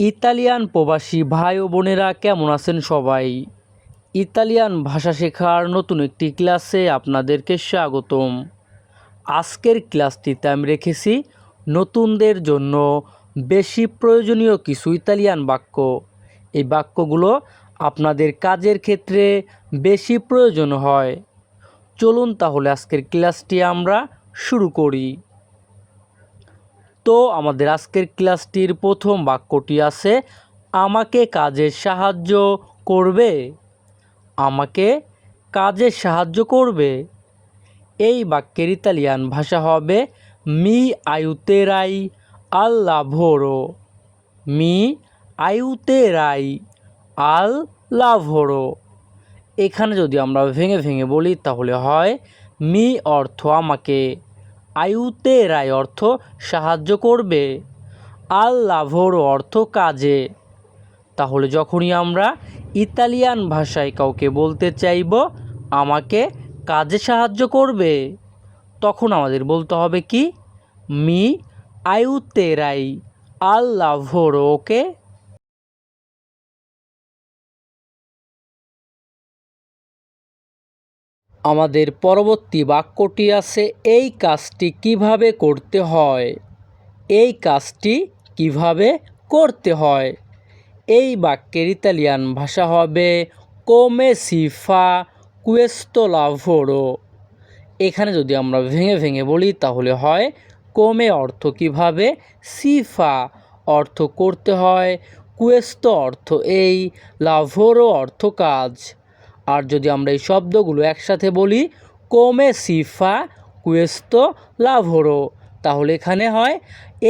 Italian প্রবাসী ভাই ও বোনেরা কেমন আছেন সবাই? ইতালিয়ান ভাষা শেখার নতুন একটি ক্লাসে আপনাদেরকে স্বাগতম। আজকের ক্লাসটিতে আমি রেখেছি নতুনদের জন্য বেশি প্রয়োজনীয় কিছু ইতালিয়ান বাক্য। এই বাক্যগুলো আপনাদের কাজের ক্ষেত্রে বেশি প্রয়োজন হয়। চলুন তাহলে আজকের ক্লাসটি আমরা শুরু করি। তো আমাদের আজকের ক্লাসটির প্রথম বাক্যটি আছে, আমাকে কাজে সাহায্য করবে। আমাকে কাজে সাহায্য করবে। এই বাক্যের ইতালিয়ান ভাষা হবে মি আইউতেরাই আল লাভোরো। মি আইউতেরাই আল লাভোরো। এখানে যদি আমরা ভেঙে ভেঙে বলি তাহলে হয় মি অর্থ আমাকে, আইউতেরাই অর্থ সাহায্য করবে, আল লাভোরো অর্থ কাজে। তাহলে যখনই আমরা ইতালিয়ান ভাষায় কাউকে বলতে চাইব আমাকে কাজে সাহায্য করবে, তখন আমাদের বলতে হবে কি মি আইউতেরাই আল লাভোরো। ওকে। আমাদের পরবর্তী বাক্যটি আছে, এই কাজটি কিভাবে করতে হয়। এই কাজটি কিভাবে করতে হয়। এই বাক্যের ইতালিয়ান ভাষা হবে কোমে সি ফা কুয়েস্তো লাভোরো। এখানে যদি আমরা ভেঙে ভেঙে বলি তাহলে হয় কোমে অর্থ কিভাবে, সিফা অর্থ করতে হয়, কুয়েস্তো অর্থ এই, লাভোরো অর্থ কাজ। আর যদি আমরা এই শব্দগুলো একসাথে বলি কোমে সিফা কুয়েস্তো লাভোরো, তাহলে এখানে হয়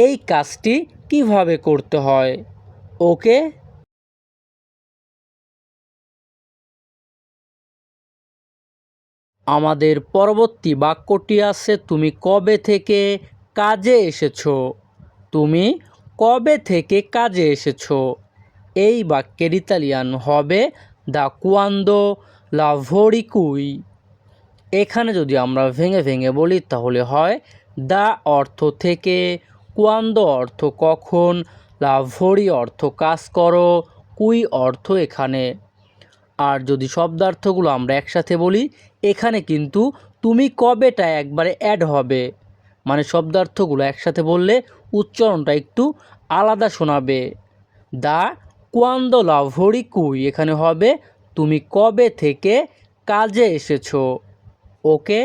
এই কাজটি কিভাবে করতে হয়। ওকে। আমাদের পরবর্তী বাক্যটি আছে, তুমি কবে থেকে কাজে এসেছো। তুমি কবে থেকে কাজে এসেছো। এই বাক্যের ইতালিয়ান হবে দা কুয়ান্দো লাভোরি কুই। এখানে যদি আমরা ভেঙে ভেঙে বলি তাহলে হয় দা অর্থ থেকে, কুয়ান্দো অর্থ কখন, লাভোরি অর্থ কাজ করো, কুই অর্থ এখানে। আর যদি শব্দার্থগুলো আমরা একসাথে বলি এখানে কিন্তু তুমি কবেটা একবারে অ্যাড হবে, মানে শব্দার্থগুলো একসাথে বললে উচ্চারণটা একটু আলাদা শোনাবে। দা কোয়ান্দো লাভোরি কুই এখানে হবে তুমি কবে থেকে কাজে এসেছো। ওকে।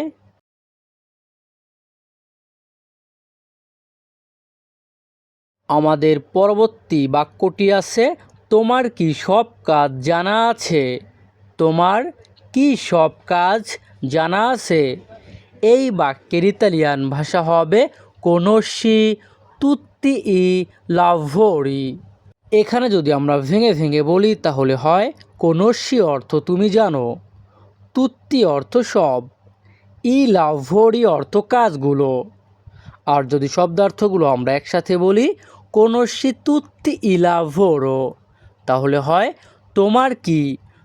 আমাদের পরবর্তী বাক্যটি আছে, তোমার কি সব কাজ জানা আছে। তোমার কি সব কাজ জানা আছে। এই বাক্যের ইতালিয়ান ভাষা হবে কোনোসি তুত্তি ই লাভোরি। এখানে যদি আমরা ভেঙে ভেঙে বলি তাহলে হয় কোনোসি অর্থ তুমি জানো, তুত্তি অর্থ সব, ই লাভোরি অর্থ কাজগুলো। আর যদি শব্দার্থগুলো আমরা একসাথে বলি কোনোসি তুত্তি ই লাভোরো, তাহলে হয় তোমার কি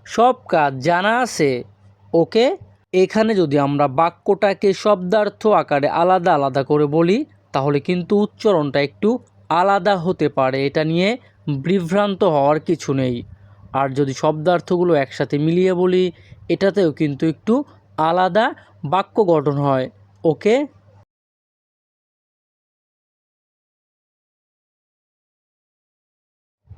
সব কাজ জানা আছে। ওকে। এখানে যদি আমরা বাক্যটাকে শব্দার্থ আকারে আলাদা আলাদা করে বলি তাহলে কিন্তু উচ্চারণটা একটু আলাদা হতে পারে, এটা নিয়ে বিভ্রান্ত হওয়ার কিছু নেই। আর যদি শব্দার্থগুলো একসাথে মিলিয়ে বলি এটাতেও কিন্তু একটু আলাদা বাক্য গঠন হয়। ওকে।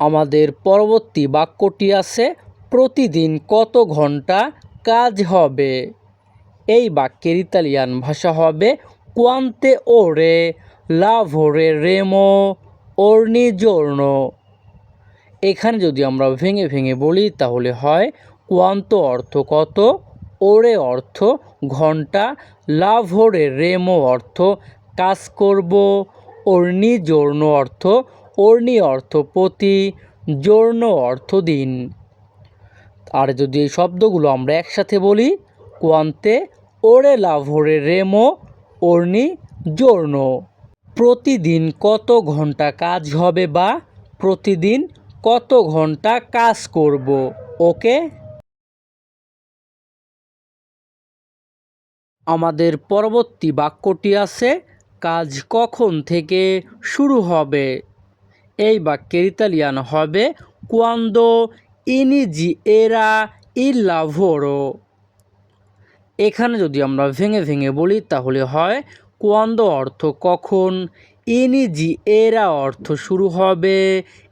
আমাদের পরবর্তী বাক্যটি আছে, প্রতিদিন কত ঘন্টা কাজ হবে। এই বাক্যের ইতালিয়ান ভাষা হবে কোয়ান্তে ওরে লাভোরে রেমো ওর্নি জোর্নো। এখানে যদি আমরা ভেঙে ভেঙে বলি তাহলে হয় কোয়ান্তো অর্থ কত, ওরে অর্থ ঘন্টা, লাভোরে রেমো অর্থ কাজ করব, ওর্নি জোর্নো অর্থ ওর্নি অর্থ প্রতি, জোর্নো অর্থ দিন। আর যদি এই শব্দগুলো আমরা একসাথে বলি কোয়ান্তে ওরে লাভোরে রেমো ওর্নি জোর্নো, প্রতিদিন কত ঘন্টা কাজ হবে বা প্রতিদিন কত ঘন্টা কাজ করব। ওকে। আমাদের পরবর্তী বাক্যটি আছে, কাজ কখন থেকে শুরু হবে। এই বাক্যের ইতালিয়ান হবে quando era il lavoro। এখানে যদি আমরা ভেঙে ভেঙে বলি তাহলে হয় quando অর্থ কখন, era অর্থ শুরু হবে,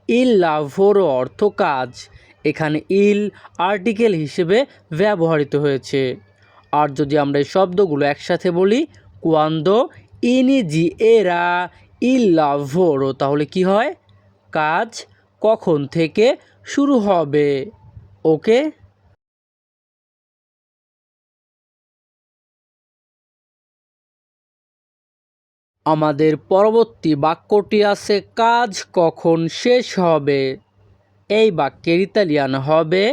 il lavoro অর্থ কাজ। এখানে il আর্টিকেল হিসেবে ব্যবহৃত হয়েছে। আর যদি আমরা এই শব্দগুলো একসাথে বলি quando era il lavoro তাহলে কি হয়? কাজ কখন থেকে শুরু হবে। ওকে, আমাদের পরবর্তী বাক্যটি আছে কাজ কখন শেষ হবে। এই বাক্যের ইতালিয়ান হবে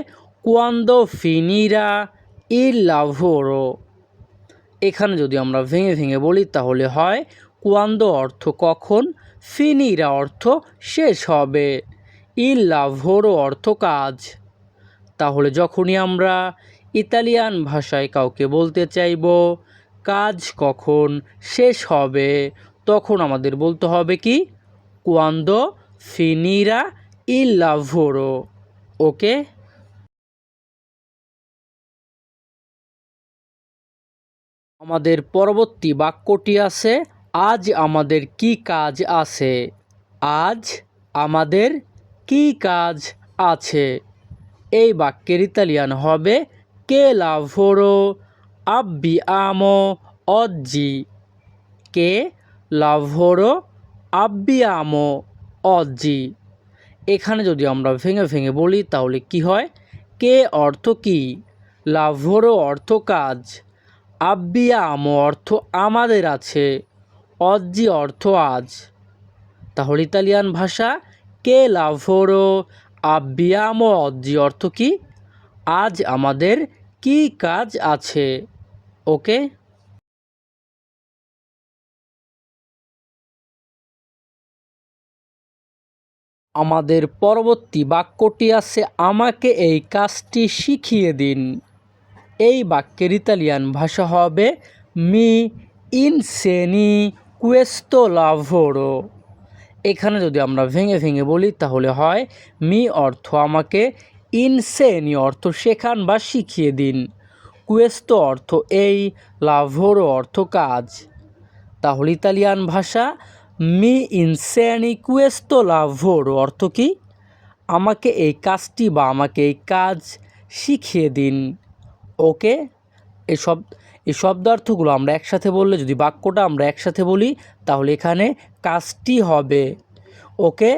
quando finirà il lavoro। এখানে যদি আমরা ভেঙে ভেঙে বলি তাহলে হয় quando অর্থ কখন, finirà অর্থ শেষ হবে, il lavoro অর্থ কাজ। তাহলে যখনই আমরা ইতালিয়ান ভাষায় কাউকে বলতে চাইব কাজ কখন শেষ হবে, তখন আমাদের বলতে হবে কি quando finirà il lavoro। ওকে, আমাদের পরবর্তী বাক্যটি আছে আজ আমাদের কি কাজ আছে। আজ আমাদের কি কাজ আছে। এই বাক্যের ইতালিয়ান হবে che lavoro abbiamo oggi। che lavoro abbiamo oggi। এখানে যদি আমরা ভেঙে ভেঙে বলি তাহলে কি হয়? কে অর্থ কি, lavoro অর্থ কাজ, abbiamo অর্থ আমাদের আছে, oggi অর্থ আজ। তাহলে ইতালিয়ান ভাষা কে lavoro abbiamo oggi অর্থ কি? আজ আমাদের কি কাজ আছে। ওকে, আমাদের পরবর্তী বাক্যটি আছে আমাকে এই কাজটি শিখিয়ে দিন। এই বাক্যের ইতালিয়ান ভাষা হবে মি ইনসেনি questo lavoro। এখানে যদি আমরা ভেঙে ভেঙে বলি তাহলে হয় মি অর্থ আমাকে, ইনসেনি অর্থ শেখান বা শিখিয়ে দিন, questo অর্থ এই, lavoro অর্থ কাজ। তাহলে ইতালিয়ান ভাষা মি ইনসেনি questo lavoro অর্থ কি? আমাকে এই কাজটি বা আমাকে এই কাজ শিখিয়ে দিন। ওকে, এই শব্দার্থগুলো আমরা একসাথে বললে, যদি বাক্যটা আমরা একসাথে বলি তাহলে এখানে কাজটি হবে। ওকে।